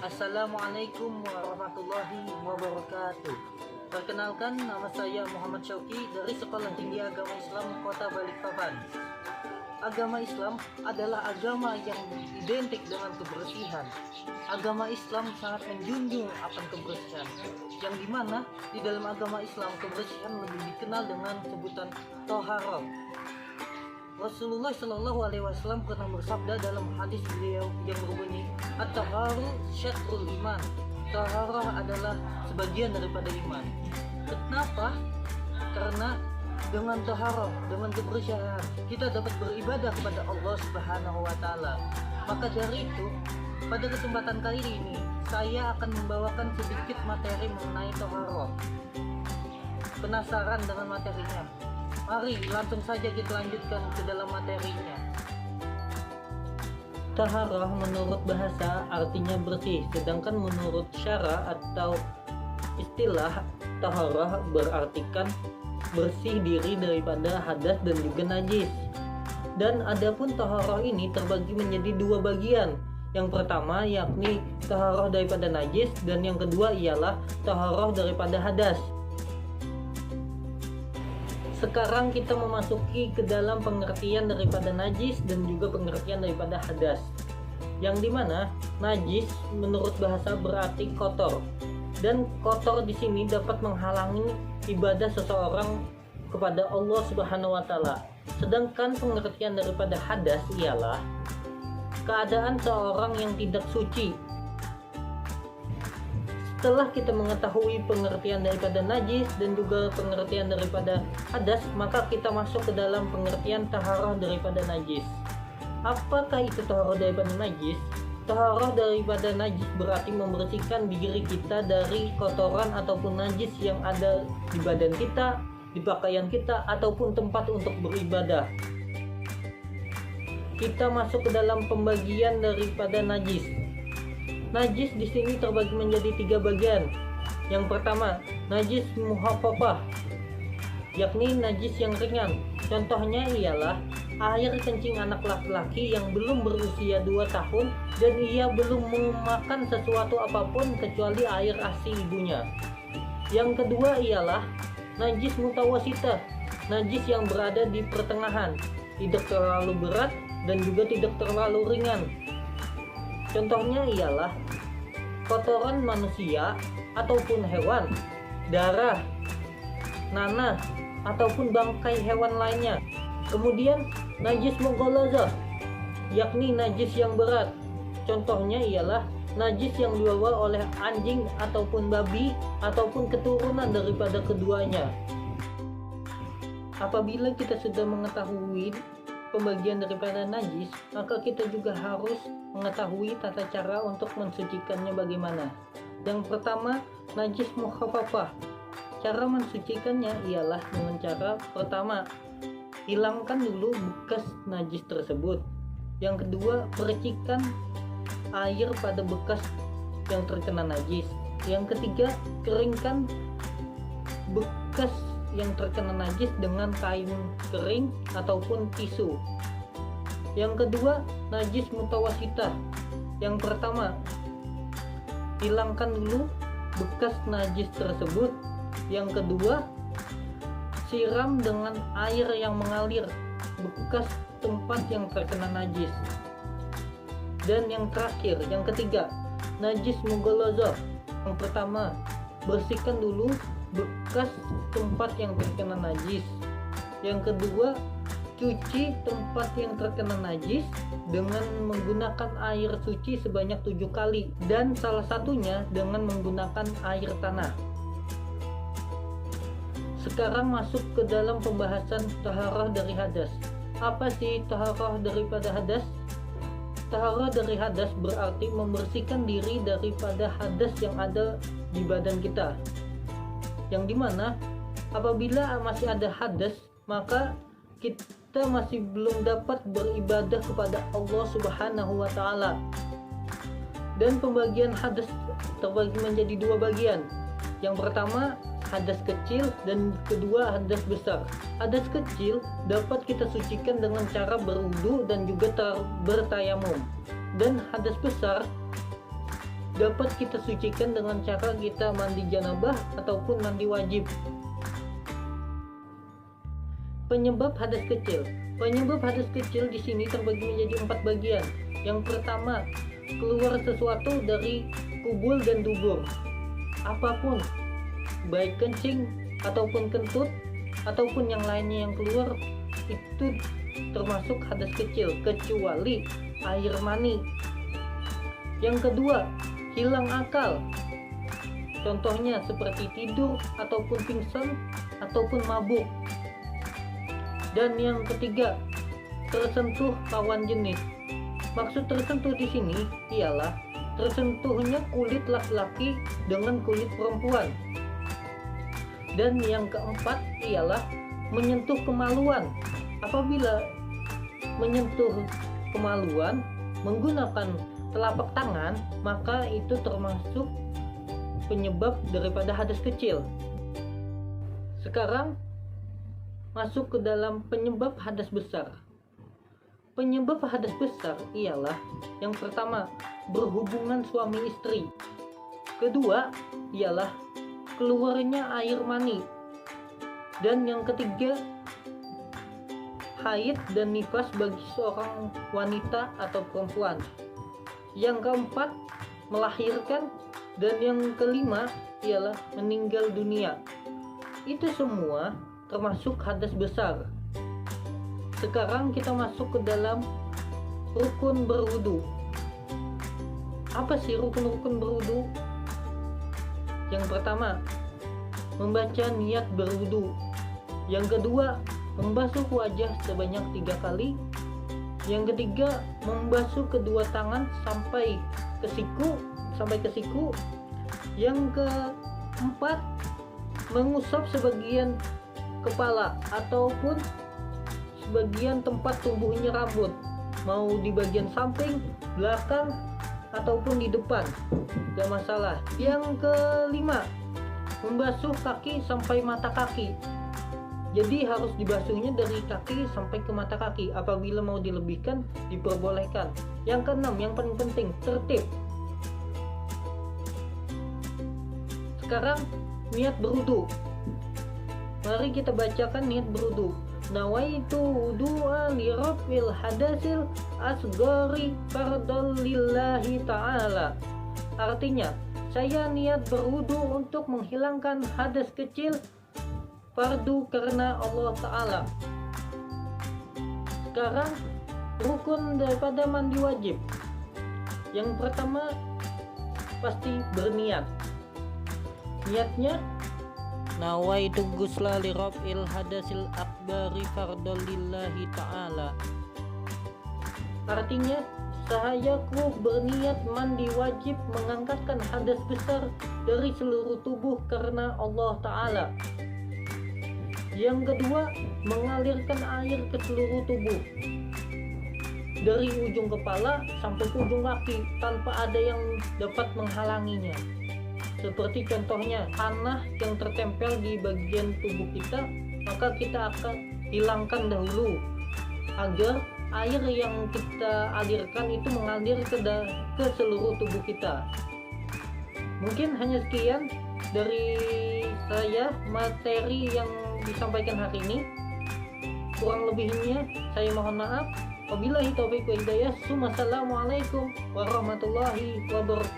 Assalamualaikum warahmatullahi wabarakatuh. Perkenalkan, nama saya Muhammad Syauki dari Sekolah Tinggi Agama Islam Kota Balikpapan. Agama Islam adalah agama yang identik dengan kebersihan. Agama Islam sangat menjunjung akan kebersihan, yang dimana di dalam agama Islam kebersihan lebih dikenal dengan sebutan toharoh. Rasulullah Shallallahu Alaihi Wasallam pernah bersabda dalam hadis beliau yang berbunyi, "At-taharu syatrul iman." Taharah adalah sebagian daripada iman. Kenapa? Karena dengan taharah, dengan kebersihan, kita dapat beribadah kepada Allah Subhanahu wa taala. Maka dari itu, pada kesempatan kali ini saya akan membawakan sedikit materi mengenai taharah. Penasaran dengan materinya? Mari langsung saja kita lanjutkan ke dalam materinya. Taharah menurut bahasa artinya bersih, sedangkan menurut syara atau istilah taharah berartikan bersih diri daripada hadas dan juga najis. Dan adapun taharah ini terbagi menjadi dua bagian. Yang pertama yakni taharah daripada najis, dan yang kedua ialah taharah daripada hadas. Sekarang kita memasuki ke dalam pengertian daripada najis dan juga pengertian daripada hadas. Yang dimana najis menurut bahasa berarti kotor, dan kotor di sini dapat menghalangi ibadah seseorang kepada Allah Subhanahu wa taala. Sedangkan pengertian daripada hadas ialah keadaan seorang yang tidak suci. Setelah kita mengetahui pengertian daripada najis dan juga pengertian daripada hadas, maka kita masuk ke dalam pengertian taharah daripada najis. Apakah itu taharah daripada najis? Taharah daripada najis berarti membersihkan diri kita dari kotoran ataupun najis yang ada di badan kita, di pakaian kita, ataupun tempat untuk beribadah. Kita masuk ke dalam pembagian daripada najis. Najis di sini terbagi menjadi tiga bagian. Yang pertama, najis muhaffafah, yakni najis yang ringan. Contohnya ialah air kencing anak laki-laki yang belum berusia 2 tahun dan ia belum memakan sesuatu apapun kecuali air ASI ibunya. Yang kedua ialah najis mutawasitah, najis yang berada di pertengahan, tidak terlalu berat dan juga tidak terlalu ringan. Contohnya ialah kotoran manusia ataupun hewan, darah, nanah, ataupun bangkai hewan lainnya. Kemudian najis mughalazah, yakni najis yang berat. Contohnya ialah najis yang dibawa oleh anjing ataupun babi ataupun keturunan daripada keduanya. Apabila kita sudah mengetahui pembagian daripada najis, maka kita juga harus mengetahui tata cara untuk mensucikannya bagaimana. Yang pertama, najis mukhaffafah. Cara mensucikannya ialah dengan cara pertama, hilangkan dulu bekas najis tersebut. Yang kedua, percikan air pada bekas yang terkena najis. Yang ketiga, keringkan bekas yang terkena najis dengan kain kering ataupun tisu. Yang kedua, najis mutawasitah. Yang pertama, hilangkan dulu bekas najis tersebut. Yang kedua, siram dengan air yang mengalir bekas tempat yang terkena najis. Dan yang terakhir, yang ketiga, najis mughalazah. Yang pertama, bersihkan dulu bekas tempat yang terkena najis. Yang kedua, cuci tempat yang terkena najis dengan menggunakan air suci sebanyak 7 kali, dan salah satunya dengan menggunakan air tanah. Sekarang masuk ke dalam pembahasan taharah dari hadas. Apa sih taharah daripada hadas? Taharah dari hadas berarti membersihkan diri daripada hadas yang ada di badan kita. Yang dimana apabila masih ada hadas, maka kita masih belum dapat beribadah kepada Allah Subhanahu wa taala. Dan pembagian hadas terbagi menjadi dua bagian. Yang pertama, hadas kecil, dan kedua, hadas besar. Hadas kecil dapat kita sucikan dengan cara berwudu dan juga bertayamum. Dan hadas besar dapat kita sucikan dengan cara kita mandi janabah ataupun mandi wajib. Penyebab hadas kecil. Penyebab hadas kecil di sini terbagi menjadi 4 bagian. Yang pertama, keluar sesuatu dari kubul dan dubur. Apapun, baik kencing ataupun kentut ataupun yang lainnya yang keluar, itu termasuk hadas kecil kecuali air mani. Yang kedua, hilang akal. Contohnya seperti tidur ataupun pingsan ataupun mabuk. Dan yang ketiga, tersentuh lawan jenis. Maksud tersentuh di sini ialah tersentuhnya kulit laki-laki dengan kulit perempuan. Dan yang keempat ialah menyentuh kemaluan. Apabila menyentuh kemaluan menggunakan telapak tangan, maka itu termasuk penyebab daripada hadas kecil. Sekarang masuk ke dalam penyebab hadas besar. Penyebab hadas besar ialah yang pertama, berhubungan suami istri. Kedua ialah keluarnya air mani. Dan yang ketiga, haid dan nifas bagi seorang wanita atau perempuan. Yang keempat, melahirkan. Dan yang kelima ialah meninggal dunia. Itu semua termasuk hadas besar. Sekarang kita masuk ke dalam rukun berwudu. Apa sih rukun-rukun berwudu? Yang pertama, membaca niat berwudu. Yang kedua, membasuh wajah sebanyak 3 kali. Yang ketiga, membasuh kedua tangan sampai ke siku. Yang keempat, mengusap sebagian kepala ataupun sebagian tempat tumbuhnya rambut, mau di bagian samping, belakang ataupun di depan, gak masalah. Yang kelima, membasuh kaki sampai mata kaki. Jadi harus dibasuhnya dari kaki sampai ke mata kaki. Apabila mau dilebihkan, diperbolehkan. Yang keenam, yang paling penting, tertib. Sekarang niat berwudu. Mari kita bacakan niat berwudu. Nawaitu wudu'a li raf'il hadasil asghari fardhan lillahi ta'ala. Artinya, saya niat berwudu untuk menghilangkan hadas kecil fardu karena Allah Ta'ala. Sekarang rukun daripada mandi wajib. Yang pertama, pasti berniat. Niatnya, nawaitu ghusla li raf'il hadasil akbari fardhan lillahi ta'ala. Artinya, sahayaku berniat mandi wajib mengangkatkan hadas besar dari seluruh tubuh karena Allah Ta'ala. Yang kedua, mengalirkan air ke seluruh tubuh dari ujung kepala sampai ke ujung kaki tanpa ada yang dapat menghalanginya. Seperti contohnya tanah yang tertempel di bagian tubuh kita, maka kita akan hilangkan dahulu agar air yang kita alirkan itu mengalir ke seluruh tubuh kita. Mungkin hanya sekian dari saya materi yang disampaikan hari ini. Kurang lebihnya saya mohon maaf. Wabillahi taufiq wa hidayah. Assalamualaikum warahmatullahi wabarakatuh.